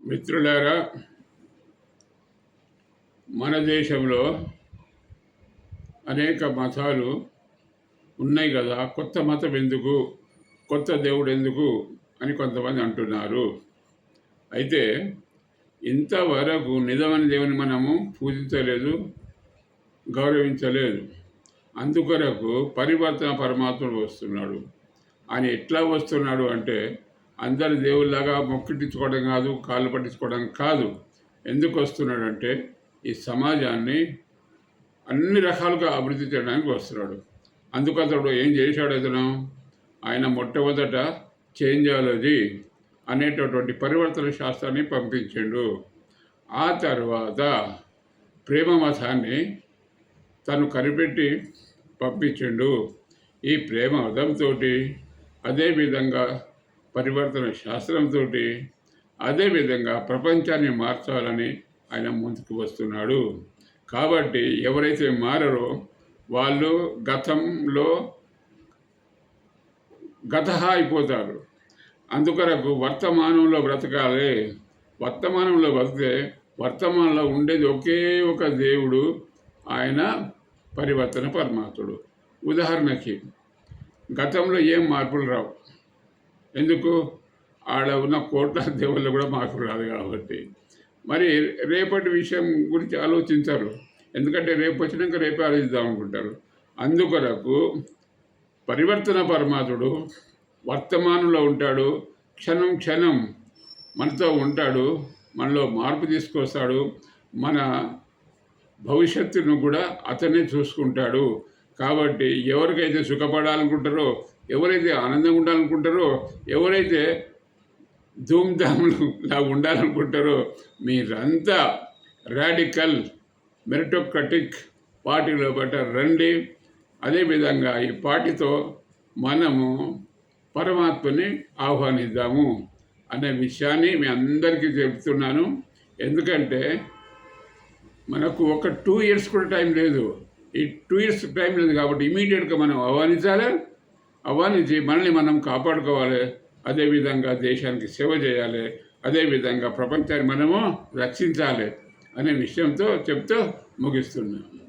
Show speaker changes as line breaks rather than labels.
మిత్రులారా, మన దేశంలో అనేక మతాలు ఉన్నాయి కదా. కొత్త మతం ఎందుకు, కొత్త దేవుడు ఎందుకు అని కొంతమంది అంటున్నారు. అయితే ఇంతవరకు నిజమైన దేవుని మనము పూజించలేదు, గౌరవించలేదు. అందుకొరకు పరివర్తన పరమాత్ముడు వస్తున్నాడు. ఆయన ఎట్లా వస్తున్నాడు అంటే అందరి దేవుళ్ళలాగా మొక్కిటించుకోవడం కాదు, కాళ్ళు పట్టించుకోవడం కాదు. ఎందుకు వస్తున్నాడంటే ఈ సమాజాన్ని అన్ని రకాలుగా అభివృద్ధి చేయడానికి వస్తున్నాడు. అందుకు అతడు ఏం చేశాడు? అతను ఆయన మొట్టమొదట చేంజాలజీ అనేటటువంటి పరివర్తన శాస్త్రాన్ని పంపించాడు. ఆ తర్వాత ప్రేమ మతాన్ని తను కనిపెట్టి పంపించిండు. ఈ ప్రేమ మతంతో అదేవిధంగా పరివర్తన శాస్త్రంతో అదేవిధంగా ప్రపంచాన్ని మార్చాలని ఆయన ముందుకు వస్తున్నాడు. కాబట్టి ఎవరైతే మారరో వాళ్ళు గతంలో అయిపోతారు. అందుకొరకు వర్తమానంలో బ్రతకాలి. వర్తమానంలో బ్రతికే వర్తమానంలో ఉండేది ఒకే ఒక దేవుడు, ఆయన పరివర్తన పరమాత్ముడు. ఉదాహరణకి గతంలో ఏం మార్పులు రావు. ఎందుకు? ఆడ ఉన్న కోట్ల దేవుళ్ళు కూడా మార్పు రాదు కాబట్టి. మరి రేపటి విషయం గురించి ఆలోచించారు. ఎందుకంటే రేపు వచ్చినాక రేపే ఆలోచిద్దాం అనుకుంటారు. అందుకొరకు పరివర్తన పరమాత్ముడు వర్తమానంలో ఉంటాడు. క్షణం క్షణం మనతో ఉంటాడు, మనలో మార్పు తీసుకొస్తాడు. మన భవిష్యత్తును కూడా అతనే చూసుకుంటాడు. కాబట్టి ఎవరికైతే సుఖపడాలనుకుంటారో, ఎవరైతే ఆనందంగా ఉండాలనుకుంటారో, ఎవరైతే ధూమ్ధామ్లా ఉండాలనుకుంటారో మీరంతా రాడికల్ మెరిటోక్రటిక్ పార్టీలో రండి. అదేవిధంగా ఈ పార్టీతో మనము పరమాత్మని ఆహ్వానిద్దాము అనే విషయాన్ని మీ అందరికీ చెప్తున్నాను. ఎందుకంటే మనకు ఒక 2 years కూడా టైం లేదు. ఈ 2 years టైం లేదు కాబట్టి ఇమీడియట్గా మనం ఆహ్వానించి మనల్ని మనం కాపాడుకోవాలి. అదేవిధంగా దేశానికి సేవ చేయాలి. అదేవిధంగా ప్రపంచాన్ని మనము రక్షించాలి అనే విషయంతో చెప్తూ ముగిస్తున్నాను.